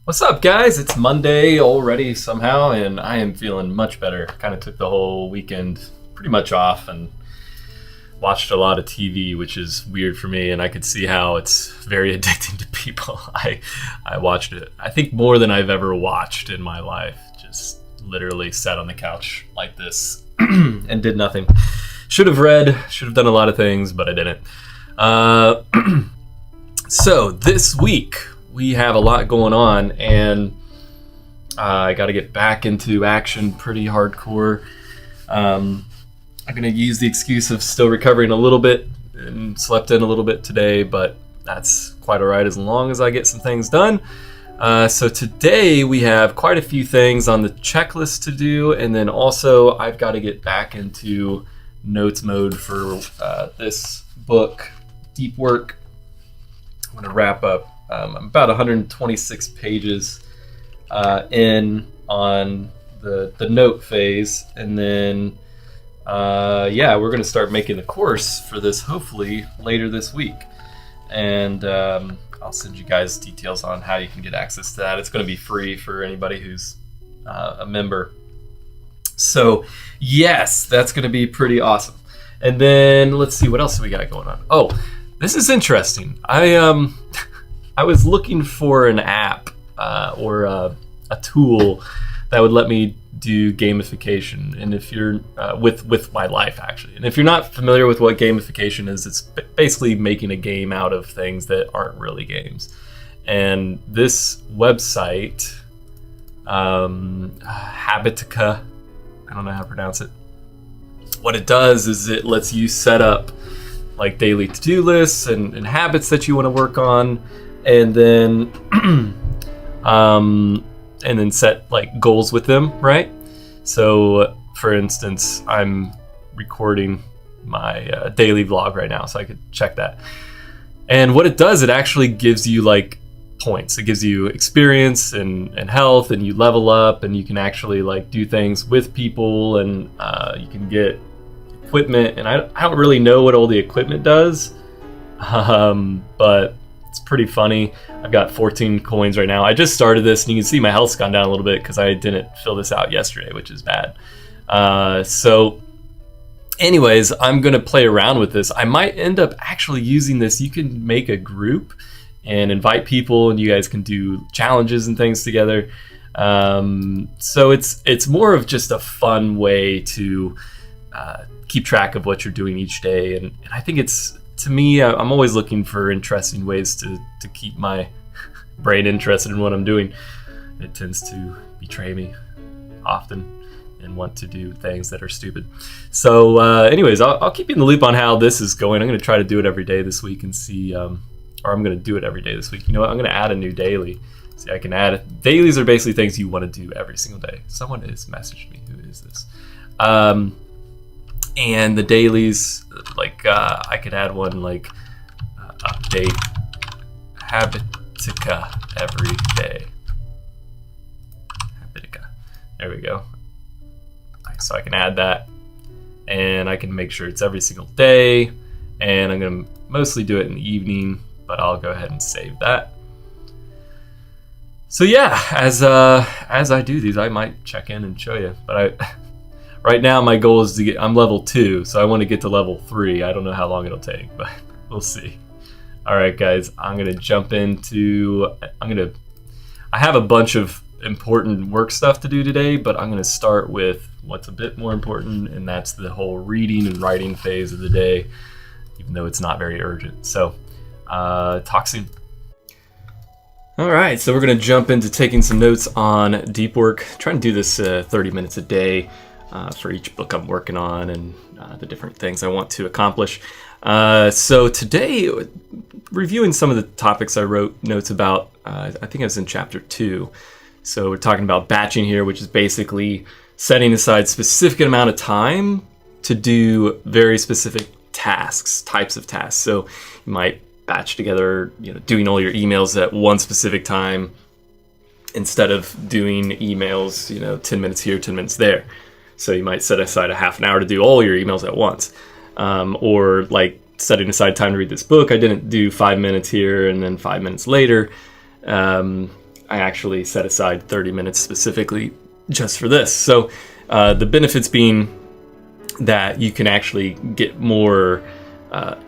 What's up, guys? It's Monday already somehow, and I am feeling much better. Kind of took the whole weekend pretty much off and watched a lot of TV, which is weird for me, and I could see how it's very addicting to people. I watched it, I think, more than I've ever watched in my life. Just literally sat on the couch like this and did nothing. Should have read, should have done a lot of things, but I didn't. So this week we have a lot going on, and I got to get back into action pretty hardcore. I'm going to use the excuse of still recovering a little bit and slept in a little bit today, but that's quite all right as long as I get some things done. So today we have quite a few things on the checklist to do, and then also I've got to get back into notes mode for this book, Deepwork. I'm going to wrap up. I'm about 126 pages in on the note phase, and then we're going to start making the course for this hopefully later this week, and I'll send you guys details on how you can get access to that. It's going to be free for anybody who's a member. So yes, that's going to be pretty awesome. And then let's see, what else we got going on. Oh, this is interesting. I was looking for an app or a tool that would let me do gamification, and if you're with my life actually, and if you're not familiar with what gamification is, it's basically making a game out of things that aren't really games. And this website, Habitica, I don't know how to pronounce it. What it does is it lets you set up like daily to-do lists and habits that you want to work on, and then set like goals with them, right? So for instance, I'm recording my daily vlog right now, so I could check that. And what it does, it actually gives you like points. It gives you experience and health, and you level up, and you can actually like do things with people, and you can get equipment. And I don't really know what all the equipment does, but it's pretty funny. I've got 14 coins right now. I just started this, and you can see my health's gone down a little bit because I didn't fill this out yesterday, which is bad. So anyways, I'm going to play around with this. I might end up actually using this. You can make a group and invite people, and you guys can do challenges and things together. So it's more of just a fun way to keep track of what you're doing each day. And I think it's, to me, I'm always looking for interesting ways to keep my brain interested in what I'm doing. It tends to betray me often and want to do things that are stupid. So anyways, I'll keep you in the loop on how this is going. I'm going to try to do it every day this week and see, or I'm going to do it every day this week. You know what? I'm going to add a new daily. See, I can add, dailies are basically things you want to do every single day. Someone has messaged me. Who is this? And the dailies, like I could add one like update Habitica every day. Habitica. There we go. So I can add that, and I can make sure it's every single day, and I'm going to mostly do it in the evening, but I'll go ahead and save that. So yeah, as I do these, I might check in and show you, but right now my goal is to get, I'm level 2, so I want to get to level 3. I don't know how long it'll take, but we'll see. All right, guys, I'm going to jump into, I have a bunch of important work stuff to do today, but I'm going to start with what's a bit more important, and that's the whole reading and writing phase of the day, even though it's not very urgent. So talk soon. All right, so we're going to jump into taking some notes on Deepwork. Trying to do this 30 minutes a day for each book I'm working on, and the different things I want to accomplish. So today, reviewing some of the topics I wrote notes about, I think I was in chapter 2. So we're talking about batching here, which is basically setting aside specific amount of time to do very specific tasks, types of tasks. So you might batch together, doing all your emails at one specific time instead of doing emails, 10 minutes here, 10 minutes there. So you might set aside a half an hour to do all your emails at once. Or like setting aside time to read this book. I didn't do 5 minutes here and then 5 minutes later. I actually set aside 30 minutes specifically just for this. So the benefits being that you can actually get more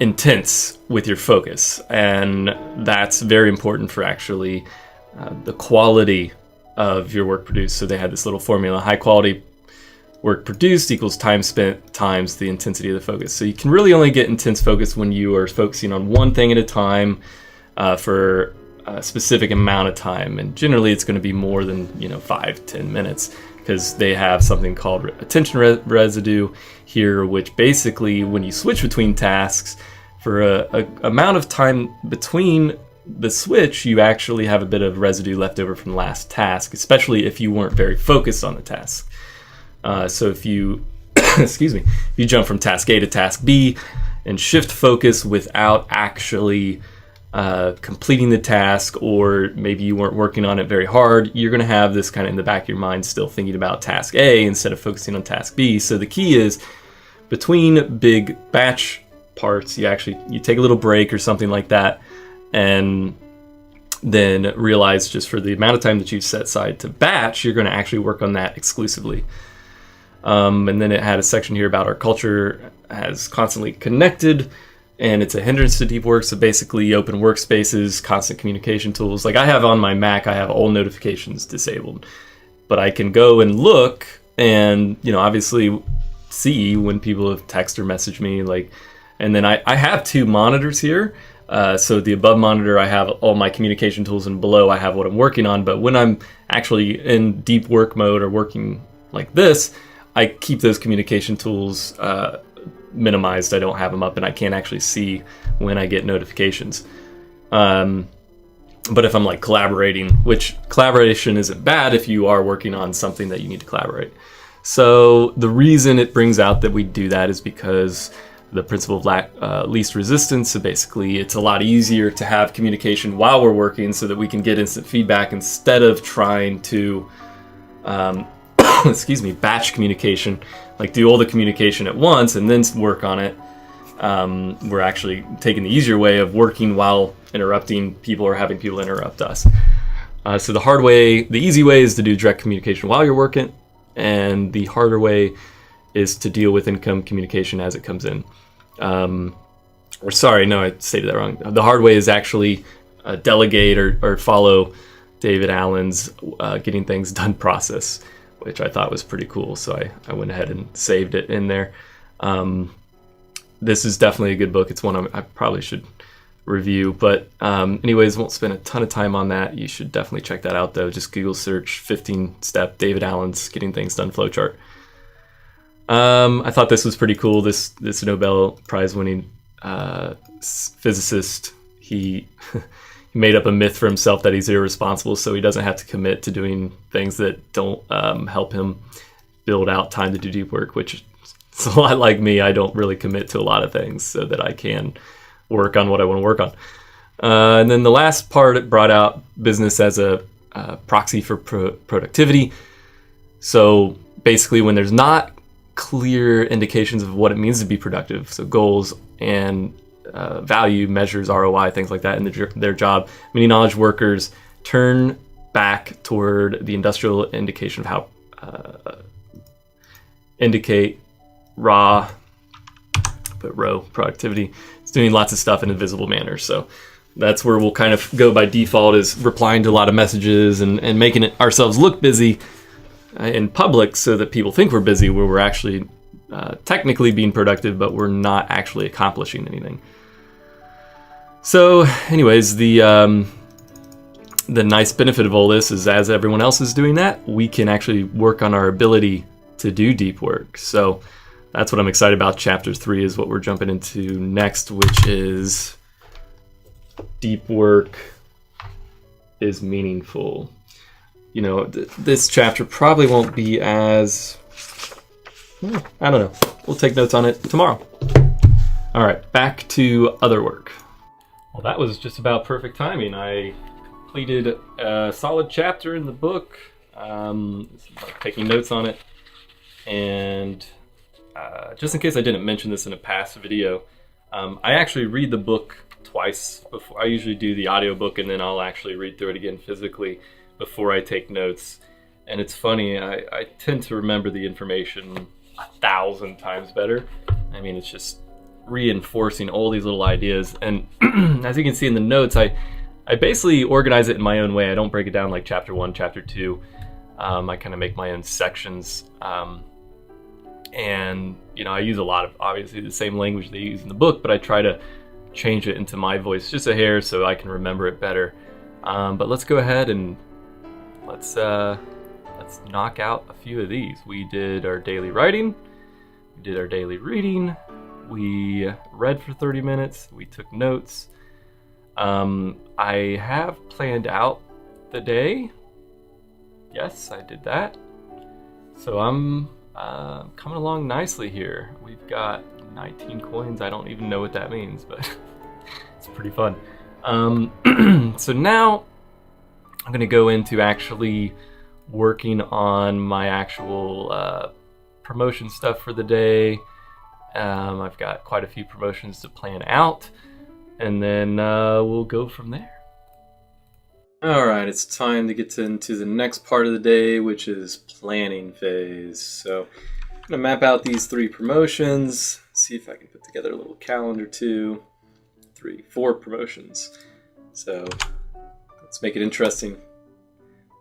intense with your focus, and that's very important for actually the quality of your work produced. So they had this little formula: high quality work produced equals time spent times the intensity of the focus. So you can really only get intense focus when you are focusing on one thing at a time for a specific amount of time, and generally it's going to be more than 5-10 minutes, because they have something called attention residue here, which basically, when you switch between tasks, for a amount of time between the switch, you actually have a bit of residue left over from the last task, especially if you weren't very focused on the task. So if you excuse me, if you jump from task A to task B and shift focus without actually completing the task, or maybe you weren't working on it very hard, you're going to have this kind of in the back of your mind still thinking about task A instead of focusing on task B. So the key is, between big batch parts, you take a little break or something like that, and then realize just for the amount of time that you've set aside to batch, you're going to actually work on that exclusively. And then it had a section here about our culture as constantly connected, and it's a hindrance to deep work. So basically, open workspaces, constant communication tools. Like I have on my Mac, I have all notifications disabled, but I can go and look and, obviously see when people have text or messaged me. And then I have two monitors here. So the above monitor, I have all my communication tools, and below I have what I'm working on. But when I'm actually in deep work mode or working like this, I keep those communication tools minimized. I don't have them up, and I can't actually see when I get notifications. But if I'm collaborating, which collaboration isn't bad if you are working on something that you need to collaborate. So the reason it brings out that we do that is because the principle of least resistance. So basically, it's a lot easier to have communication while we're working so that we can get instant feedback instead of trying to batch communication, do all the communication at once and then work on it. We're actually taking the easier way of working while interrupting people or having people interrupt us. So the easy way is to do direct communication while you're working, and the harder way is to deal with incoming communication as it comes in. I stated that wrong. The hard way is actually delegate or follow David Allen's getting things done process, which I thought was pretty cool. So I went ahead and saved it in there. This is definitely a good book. It's one I probably should review, but anyways, won't spend a ton of time on that. You should definitely check that out though. Just Google search 15-step David Allen's Getting Things Done flowchart. I thought this was pretty cool. This Nobel Prize winning physicist, he made up a myth for himself that he's irresponsible, so he doesn't have to commit to doing things that don't help him build out time to do deep work, which is a lot like me. I don't really commit to a lot of things so that I can work on what I want to work on. And then the last part, it brought out business as a proxy for productivity. So basically, when there's not clear indications of what it means to be productive, so goals and value measures, ROI, things like that in their job, many knowledge workers turn back toward the industrial indication of how indicate raw productivity. It's doing lots of stuff in a visible manner. So that's where we'll kind of go by default, is replying to a lot of messages and making ourselves look busy in public so that people think we're busy, where we're actually technically being productive, but we're not actually accomplishing anything. So anyways, the nice benefit of all this is, as everyone else is doing that, we can actually work on our ability to do deep work. So that's what I'm excited about. Chapter 3 is what we're jumping into next, which is deep work is meaningful. This chapter probably won't be as, I don't know. We'll take notes on it tomorrow. All right, back to other work. Well, that was just about perfect timing. I completed a solid chapter in the book, taking notes on it. And just in case I didn't mention this in a past video, I actually read the book twice before. I usually do the audiobook and then I'll actually read through it again physically before I take notes. And it's funny, I tend to remember the information 1,000 times better. I mean, it's just reinforcing all these little ideas. And as you can see in the notes, I basically organize it in my own way. I don't break it down like chapter 1, chapter 2. I kind of make my own sections. And, you know, I use a lot of, obviously, the same language they use in the book, but I try to change it into my voice just a hair so I can remember it better. But let's go ahead and let's knock out a few of these. We did our daily writing. We did our daily reading. We read for 30 minutes. We took notes. I have planned out the day. Yes, I did that. So I'm coming along nicely here. We've got 19 coins. I don't even know what that means, but it's pretty fun. So now I'm going to go into actually working on my actual promotion stuff for the day. I've got quite a few promotions to plan out, and then we'll go from there. Alright, it's time to get into the next part of the day, which is planning phase. So I'm going to map out these 3 promotions, see if I can put together a little calendar too. 4 promotions. So let's make it interesting.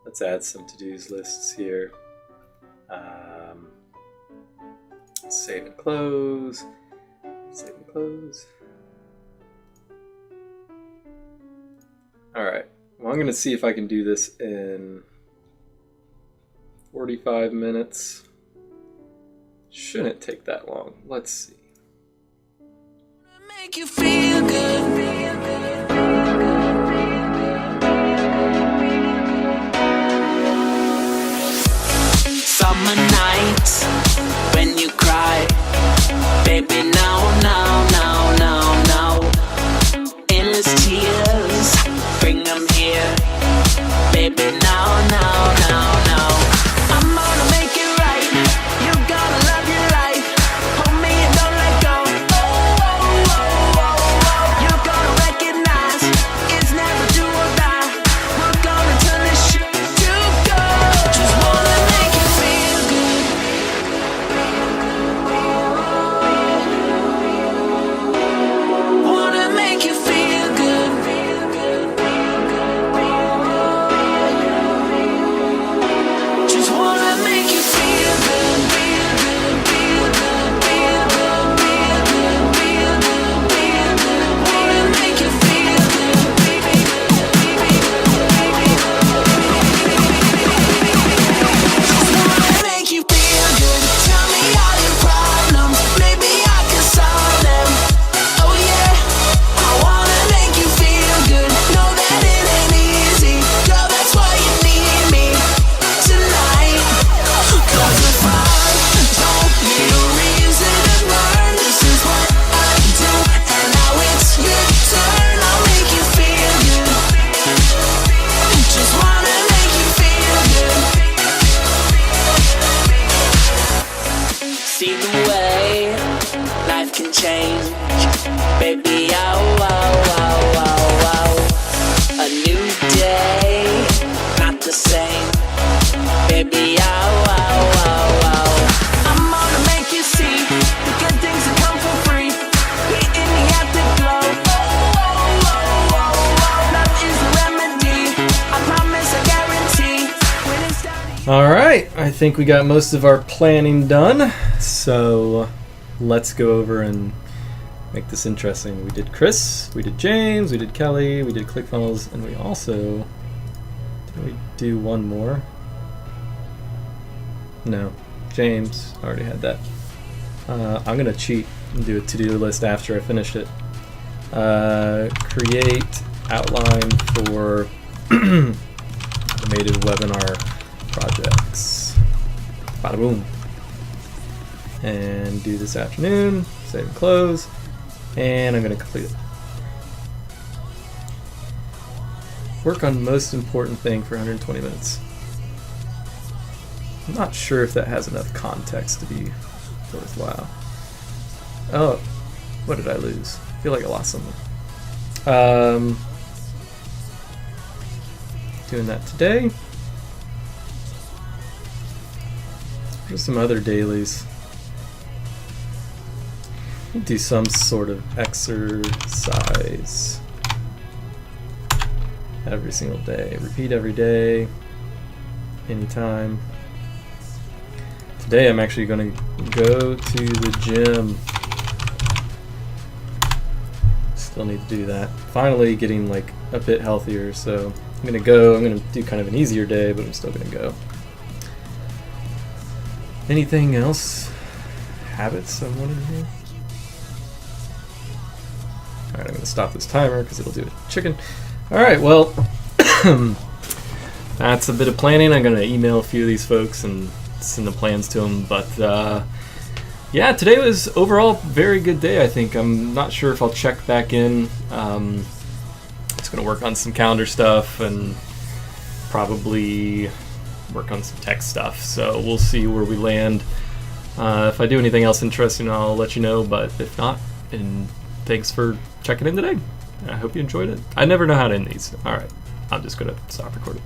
Let's add some to-dos lists here. Save and close. Save and close. Alright. Well, I'm going to see if I can do this in 45 minutes. Shouldn't take that long. Let's see. Make you feel good. Summer nights when you cry, baby, no. Endless tears, bring them here, baby, no. I'm gonna make it right, you gotta love your life, hold me and don't let go. You gotta recognize, it's never do or die, we're gonna turn this shit to gold. Just wanna make you feel good. Wanna make you feel good. Just wanna make you feel good. Wanna make you feel good. Just wanna make you feel good. Tell me all your problems, maybe I can solve them. Oh yeah, I wanna make you feel good. Know that it ain't easy, girl, that's why you need me tonight. 'Cause if I don't need a reason to learn, this is what I do. And now it's your turn, I'll make you feel good. Just wanna make you feel good. See the way life can change, baby, oh. A new day, not the same, baby, oh. I'm gonna make you see the good things that come for free. We in the afterglow. Love is the remedy, I promise, I guarantee. When it's done. Alright, I think we got most of our planning done. So let's go over and make this interesting. We did Chris, we did James, we did Kelly, we did ClickFunnels, and we also... Did we do one more? No, James already had that. I'm going to cheat and do a to-do list after I finish it. Create outline for automated webinar projects. Bada boom. And do this afternoon, save and close, and I'm going to complete it. Work on most important thing for 120 minutes. I'm not sure if that has enough context to be worthwhile. Oh, what did I lose? I feel like I lost something. Doing that today. Just some other dailies. Do some sort of exercise every single day. Repeat every day, anytime. Today I'm actually going to go to the gym. Still need to do that. Finally getting like a bit healthier, so I'm going to go. I'm going to do kind of an easier day, but I'm still going to go. Anything else? Habits I wanted to do? Alright, I'm going to stop this timer because it'll do a chicken. Alright, well, that's a bit of planning. I'm going to email a few of these folks and send the plans to them. But yeah, today was overall a very good day, I think. I'm not sure if I'll check back in. Just going to work on some calendar stuff and probably work on some tech stuff. So we'll see where we land. If I do anything else interesting, I'll let you know. But if not, and thanks for checking in today. I hope you enjoyed it. I never know how to end these. All right, I'm just going to stop recording.